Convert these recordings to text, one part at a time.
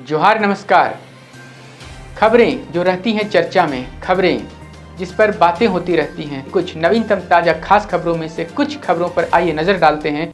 जोहार नमस्कार। खबरें जो रहती हैं चर्चा में, खबरें जिस पर बातें होती रहती हैं, कुछ नवीनतम ताजा खास खबरों में से कुछ खबरों पर आइए नजर डालते हैं।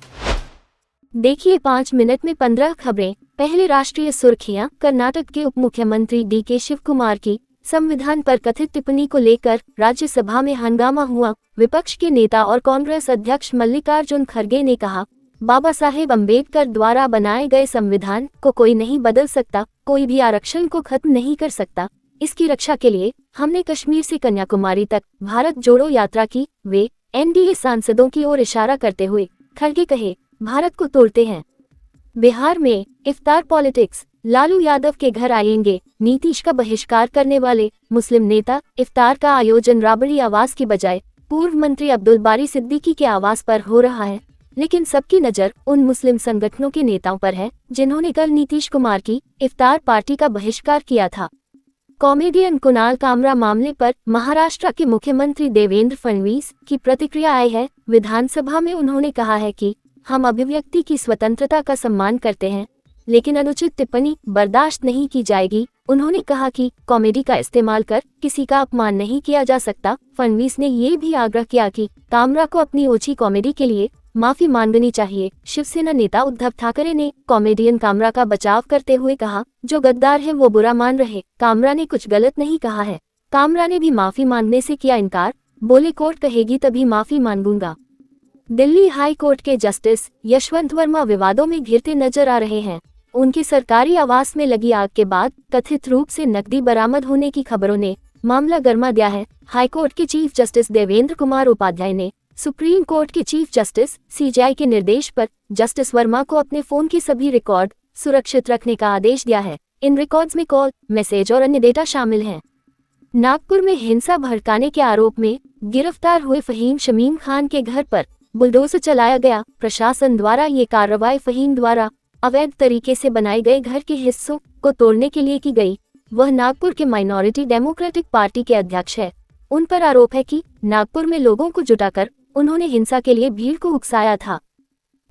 देखिए 5 मिनट में 15 खबरें। पहले राष्ट्रीय सुर्खियां। कर्नाटक के उप मुख्यमंत्री डीके शिवकुमार की संविधान पर कथित टिप्पणी को लेकर राज्यसभा में हंगामा हुआ। विपक्ष के नेता और कांग्रेस अध्यक्ष मल्लिकार्जुन खड़गे ने कहा, बाबा साहेब अम्बेडकर द्वारा बनाए गए संविधान को कोई नहीं बदल सकता, कोई भी आरक्षण को खत्म नहीं कर सकता। इसकी रक्षा के लिए हमने कश्मीर से कन्याकुमारी तक भारत जोड़ो यात्रा की। वे एनडीए सांसदों की ओर इशारा करते हुए खड़गे कहे, भारत को तोड़ते हैं। बिहार में इफ्तार पॉलिटिक्स। लालू यादव के घर आएंगे नीतीश का बहिष्कार करने वाले मुस्लिम नेता। इफ्तार का आयोजन राबड़ी आवास की बजाय पूर्व मंत्री अब्दुल बारी सिद्दीकी के आवास पर हो रहा है, लेकिन सबकी नजर उन मुस्लिम संगठनों के नेताओं पर है जिन्होंने कल नीतीश कुमार की इफ्तार पार्टी का बहिष्कार किया था। कॉमेडियन कुणाल कामरा मामले पर महाराष्ट्र के मुख्यमंत्री देवेंद्र फडणवीस की प्रतिक्रिया आई है। विधानसभा में उन्होंने कहा है कि हम अभिव्यक्ति की स्वतंत्रता का सम्मान करते हैं, लेकिन अनुचित टिप्पणी बर्दाश्त नहीं की जाएगी। उन्होंने कहा कि कॉमेडी का इस्तेमाल कर किसी का अपमान नहीं किया जा सकता। फडणवीस ने ये भी आग्रह किया कि कामरा को अपनी ओछी कॉमेडी के लिए माफी मांगनी चाहिए। शिवसेना नेता उद्धव ठाकरे ने कॉमेडियन कामरा का बचाव करते हुए कहा, जो गद्दार है वो बुरा मान रहे, कामरा ने कुछ गलत नहीं कहा है। कामरा ने भी माफी मांगने से किया इनकार, बोले कोर्ट कहेगी तभी माफी मांगूंगा। दिल्ली हाई कोर्ट के जस्टिस यशवंत वर्मा विवादों में घिरते नजर आ रहे हैं। उनके सरकारी आवास में लगी आग के बाद कथित रूप से नकदी बरामद होने की खबरों ने मामला गर्मा दिया है। हाईकोर्ट के चीफ जस्टिस देवेंद्र कुमार उपाध्याय ने सुप्रीम कोर्ट के चीफ जस्टिस सीजेआई के निर्देश पर जस्टिस वर्मा को अपने फोन के सभी रिकॉर्ड सुरक्षित रखने का आदेश दिया है। इन रिकॉर्ड्स में कॉल, मैसेज और अन्य डेटा शामिल हैं। नागपुर में हिंसा भड़काने के आरोप में गिरफ्तार हुए फहीम शमीम खान के घर पर बुलडोजर चलाया गया। प्रशासन द्वारा ये कार्रवाई फहीम द्वारा अवैध तरीके से बनाए गए घर के हिस्सों को तोड़ने के लिए की गई। वह नागपुर के माइनॉरिटी डेमोक्रेटिक पार्टी के अध्यक्ष है। उन पर आरोप है कि नागपुर में लोगों को जुटाकर उन्होंने हिंसा के लिए भीड़ को उकसाया था।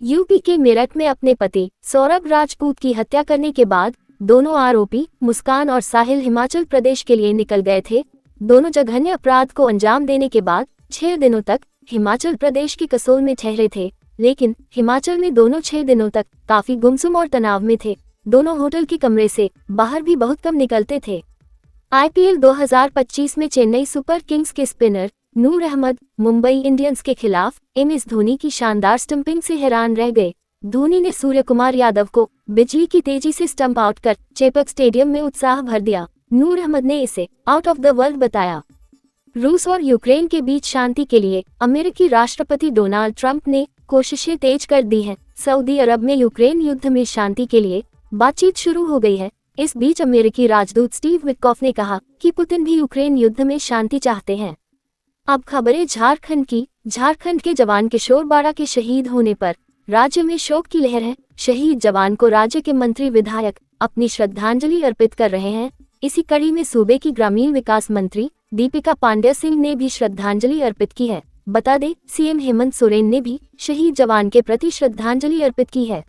यूपी के मेरठ में अपने पति सौरभ राजपूत की हत्या करने के बाद दोनों आरोपी मुस्कान और साहिल हिमाचल प्रदेश के लिए निकल गए थे। दोनों जघन्य अपराध को अंजाम देने के बाद 6 दिनों तक हिमाचल प्रदेश के कसोल में ठहरे थे, लेकिन हिमाचल में दोनों 6 दिनों तक काफी गुमसुम और तनाव में थे। दोनों होटल के कमरे से बाहर भी बहुत कम निकलते थे। आईपीएल 2025 में चेन्नई सुपर किंग्स के स्पिनर नूर अहमद मुंबई इंडियंस के खिलाफ एमएस धोनी की शानदार स्टंपिंग से हैरान रह गए। धोनी ने सूर्य कुमार यादव को बिजली की तेजी से स्टंप आउट कर चेपक स्टेडियम में उत्साह भर दिया। नूर अहमद ने इसे आउट ऑफ द वर्ल्ड बताया। रूस और यूक्रेन के बीच शांति के लिए अमेरिकी राष्ट्रपति डोनाल्ड ट्रंप ने कोशिशें तेज कर दी हैं। सऊदी अरब में यूक्रेन युद्ध में शांति के लिए बातचीत शुरू हो गई है। इस बीच अमेरिकी राजदूत स्टीव विटकॉफ ने कहा कि पुतिन भी यूक्रेन युद्ध में शांति चाहते हैं। अब खबरें झारखंड की। झारखंड के जवान किशोर बाड़ा के शहीद होने पर राज्य में शोक की लहर है। शहीद जवान को राज्य के मंत्री विधायक अपनी श्रद्धांजलि अर्पित कर रहे हैं। इसी कड़ी में सूबे की ग्रामीण विकास मंत्री दीपिका पांडेय सिंह ने भी श्रद्धांजलि अर्पित की है। बता दें, सीएम हेमंत सोरेन ने भी शहीद जवान के प्रति श्रद्धांजलि अर्पित की है।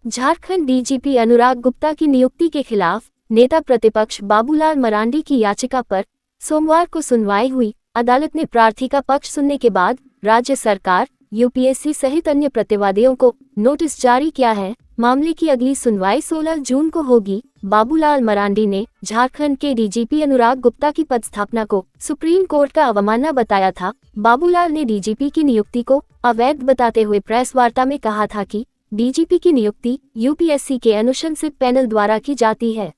झारखंड डीजीपी अनुराग गुप्ता की नियुक्ति के खिलाफ नेता प्रतिपक्ष बाबूलाल मरांडी की याचिका पर सोमवार को सुनवाई हुई। अदालत ने प्रार्थी का पक्ष सुनने के बाद राज्य सरकार, यूपीएससी सहित अन्य प्रतिवादियों को नोटिस जारी किया है। मामले की अगली सुनवाई 16 जून को होगी। बाबूलाल मरांडी ने झारखंड के डीजीपी अनुराग गुप्ता की पदस्थापना को सुप्रीम कोर्ट का अवमानना बताया था। बाबूलाल ने डीजीपी की नियुक्ति को अवैध बताते हुए प्रेस वार्ता में कहा था कि डीजीपी की नियुक्ति यूपीएससी के अनुशंसित पैनल द्वारा की जाती है।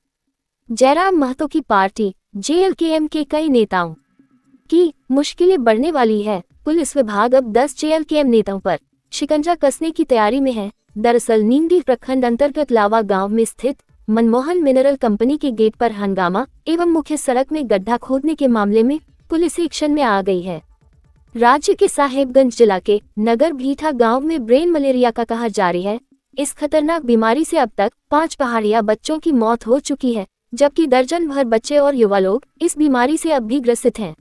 जयराम महतो की पार्टी जेएलकेएम के कई नेताओं की मुश्किलें बढ़ने वाली है। पुलिस विभाग अब 10 जेएलकेएम नेताओं पर शिकंजा कसने की तैयारी में है। दरअसल नीमडी प्रखंड अंतर्गत लावा गांव में स्थित मनमोहन मिनरल कंपनी के गेट पर हंगामा एवं मुख्य सड़क में गड्ढा खोदने के मामले में पुलिस एक्शन में आ गई है। राज्य के साहेबगंज जिला के नगर भीठा गांव में ब्रेन मलेरिया का कहर जारी है। इस खतरनाक बीमारी से अब तक 5 पहाड़िया बच्चों की मौत हो चुकी है, जबकि दर्जन भर बच्चे और युवा लोग इस बीमारी से अब भी ग्रसित हैं।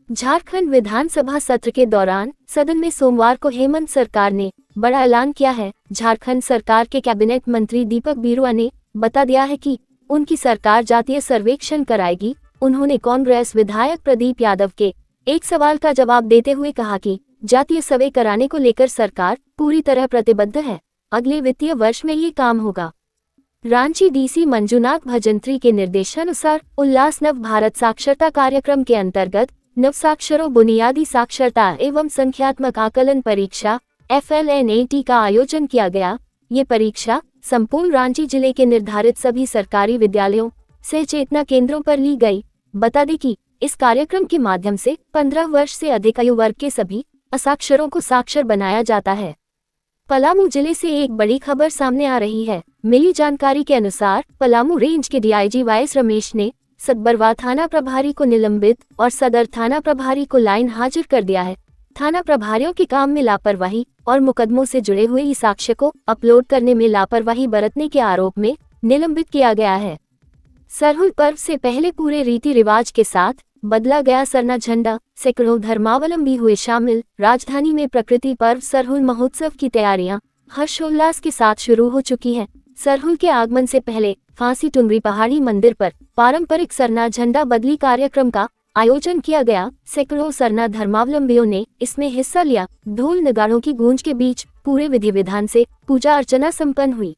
झारखंड विधानसभा सत्र के दौरान सदन में सोमवार को हेमंत सरकार ने बड़ा ऐलान किया है। झारखंड सरकार के कैबिनेट मंत्री दीपक बिरुआ ने बता दिया है कि उनकी सरकार जातीय सर्वेक्षण कराएगी। उन्होंने कांग्रेस विधायक प्रदीप यादव के एक सवाल का जवाब देते हुए कहा कि जातीय सर्वे कराने को लेकर सरकार पूरी तरह प्रतिबद्ध है। अगले वित्तीय वर्ष में ये काम होगा। रांची डीसी मंजुनाथ भजंत्री के निर्देशानुसार उल्लास नव भारत साक्षरता कार्यक्रम के अंतर्गत नवसाक्षरों बुनियादी साक्षरता एवं संख्यात्मक आकलन परीक्षा FLNAT का आयोजन किया गया। ये परीक्षा संपूर्ण रांची जिले के निर्धारित सभी सरकारी विद्यालयों से चेतना केंद्रों पर ली गई। बता दें कि इस कार्यक्रम के माध्यम से 15 वर्ष से अधिक आयु वर्ग के सभी असाक्षरों को साक्षर बनाया जाता है। पलामू जिले से एक बड़ी खबर सामने आ रही है। मिली जानकारी के अनुसार पलामू रेंज के DIG YS रमेश ने सतबरवा थाना प्रभारी को निलंबित और सदर थाना प्रभारी को लाइन हाजिर कर दिया है। थाना प्रभारियों के काम में लापरवाही और मुकदमों से जुड़े हुए ई साक्ष्य को अपलोड करने में लापरवाही बरतने के आरोप में निलंबित किया गया है। सरहुल पर्व से पहले पूरे रीति रिवाज के साथ बदला गया सरना झंडा, सैकड़ों धर्मावलंबी हुए शामिल। राजधानी में प्रकृति पर्व सरहुल महोत्सव की तैयारियां हर्षोल्लास के साथ शुरू हो चुकी हैं। सरहुल के आगमन से पहले फांसी टुंगरी पहाड़ी मंदिर पर पारंपरिक सरना झंडा बदली कार्यक्रम का आयोजन किया गया। सैकड़ों सरना धर्मावलंबियों ने इसमें हिस्सा लिया। ढोल नगाड़ों की गूंज के बीच पूरे विधि विधान से पूजा अर्चना संपन्न हुई।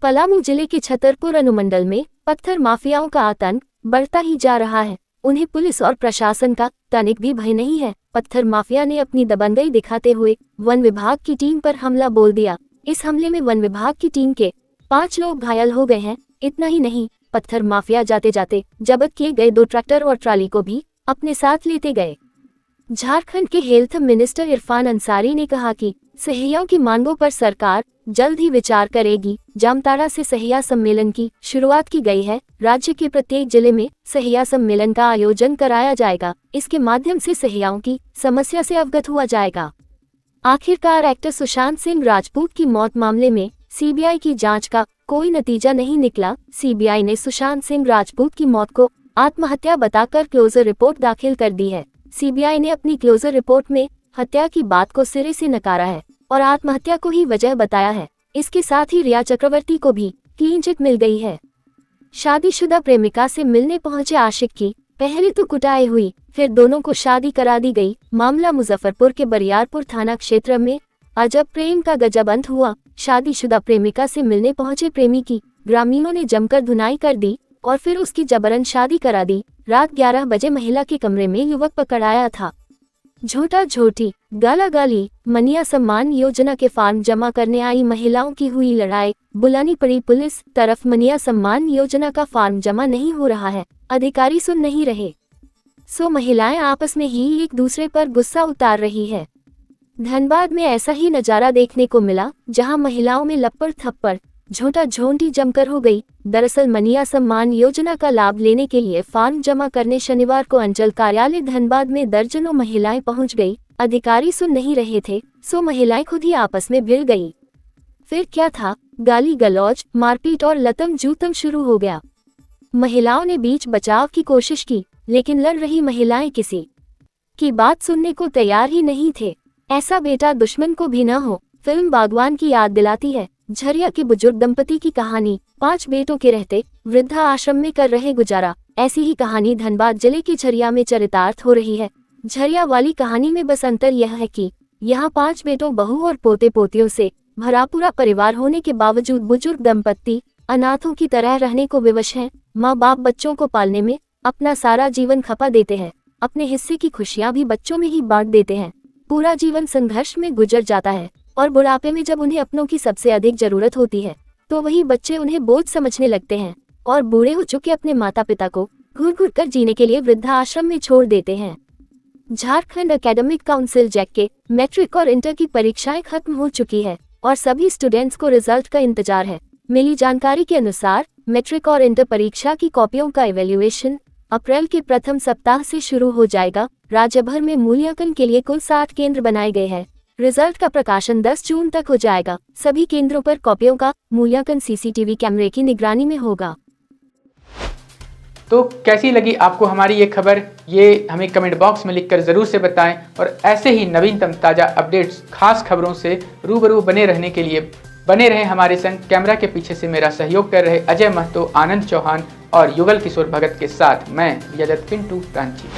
पलामू जिले के छतरपुर अनुमंडल में पत्थर माफियाओं का आतंक बढ़ता ही जा रहा है। उन्हें पुलिस और प्रशासन का तनिक भी भय नहीं है। पत्थर माफिया ने अपनी दबंगई दिखाते हुए वन विभाग की टीम पर हमला बोल दिया। इस हमले में वन विभाग की टीम के 5 लोग घायल हो गए हैं। इतना ही नहीं, पत्थर माफिया जाते जाते जब्त किए गए 2 ट्रैक्टर और ट्राली को भी अपने साथ लेते गए। झारखंड के हेल्थ मिनिस्टर इरफान अंसारी ने कहा कि सहियों की मांगों पर सरकार जल्द ही विचार करेगी। जामताड़ा से सहिया सम्मेलन की शुरुआत की गई है। राज्य के प्रत्येक जिले में सहिया सम्मेलन का आयोजन कराया जाएगा। इसके माध्यम से सहियाओं की समस्या से अवगत हुआ जाएगा। आखिरकार एक्टर सुशांत सिंह राजपूत की मौत मामले में CBI की जांच का कोई नतीजा नहीं निकला। CBI ने सुशांत सिंह राजपूत की मौत को आत्महत्या बताकर क्लोजर रिपोर्ट दाखिल कर दी है। CBI ने अपनी क्लोजर रिपोर्ट में हत्या की बात को सिरे से नकारा है और आत्महत्या को ही वजह बताया है। इसके साथ ही रिया चक्रवर्ती को भी क्लीन चिट मिल गई है। शादीशुदा प्रेमिका से मिलने पहुंचे आशिक की पहले तो कुटाई हुई, फिर दोनों को शादी करा दी गई। मामला मुजफ्फरपुर के बरियारपुर थाना क्षेत्र में अजब प्रेम का गजब अंत हुआ। शादीशुदा प्रेमिका से मिलने पहुंचे प्रेमी की ग्रामीणों ने जमकर धुनाई कर दी और फिर उसकी जबरन शादी करा दी। रात 11 बजे महिला के कमरे में युवक पकड़ाया था। झूठा झूठी गालागाली। मनिया सम्मान योजना के फॉर्म जमा करने आई महिलाओं की हुई लड़ाई। बुलानी पड़ी पुलिस। तरफ मनिया सम्मान योजना का फॉर्म जमा नहीं हो रहा है, अधिकारी सुन नहीं रहे, सो महिलाएं आपस में ही एक दूसरे पर गुस्सा उतार रही है। धनबाद में ऐसा ही नजारा देखने को मिला, जहां महिलाओं में लपड़ थप्पड़ झोंटा झोंटी जमकर हो गई। दरअसल मनिया सम्मान योजना का लाभ लेने के लिए फॉर्म जमा करने शनिवार को अंचल कार्यालय धनबाद में दर्जनों महिलाएं पहुंच गई। अधिकारी सुन नहीं रहे थे, सो महिलाएं खुद ही आपस में भिड़ गई। फिर क्या था, गाली गलौज, मारपीट और लतम जूतम शुरू हो गया। महिलाओं ने बीच बचाव की कोशिश की, लेकिन लड़ रही महिलाएं किसी की बात सुनने को तैयार ही नहीं थे। ऐसा बेटा दुश्मन को भी न हो, फिल्म बागवान की याद दिलाती है। झरिया के बुजुर्ग दंपति की कहानी। 5 बेटों के रहते वृद्धा आश्रम में कर रहे गुजारा। ऐसी ही कहानी धनबाद जिले के झरिया में चरितार्थ हो रही है। झरिया वाली कहानी में बस अंतर यह है कि यहाँ 5 बेटों, बहू और पोते पोतियों से भरा पूरा परिवार होने के बावजूद बुजुर्ग दंपत्ति अनाथों की तरह रहने को विवश हैं। माँ बाप बच्चों को पालने में अपना सारा जीवन खपा देते हैं, अपने हिस्से की खुशियाँ भी बच्चों में ही बांट देते हैं। पूरा जीवन संघर्ष में गुजर जाता है और बुढ़ापे में जब उन्हें अपनों की सबसे अधिक जरूरत होती है, तो वही बच्चे उन्हें बोझ समझने लगते हैं और बूढ़े हो चुके अपने माता पिता को घुर घुर कर जीने के लिए वृद्धा आश्रम में छोड़ देते हैं। झारखंड एकेडमिक काउंसिल जैक के मैट्रिक और इंटर की परीक्षाएं खत्म हो चुकी है और सभी स्टूडेंट्स को रिजल्ट का इंतजार है। मिली जानकारी के अनुसार मैट्रिक और इंटर परीक्षा की कॉपियों का इवैल्यूएशन अप्रैल के प्रथम सप्ताह से शुरू हो जाएगा। राज्य भर में मूल्यांकन के लिए कुल 60 केंद्र बनाए गए हैं। रिजल्ट का प्रकाशन 10 जून तक हो जाएगा। सभी केंद्रों पर कॉपियों का मूल्यांकन CCTV कैमरे की निगरानी में होगा। तो कैसी लगी आपको हमारी ये खबर, ये हमें कमेंट बॉक्स में लिखकर ज़रूर से बताएं और ऐसे ही नवीनतम ताज़ा अपडेट्स, खास खबरों से रूबरू बने रहने के लिए बने रहे हमारे संग। कैमरा के पीछे से मेरा सहयोग कर रहे अजय महतो, आनंद चौहान और युगल किशोर भगत के साथ मैं विजय दत्त पिंटू रांची।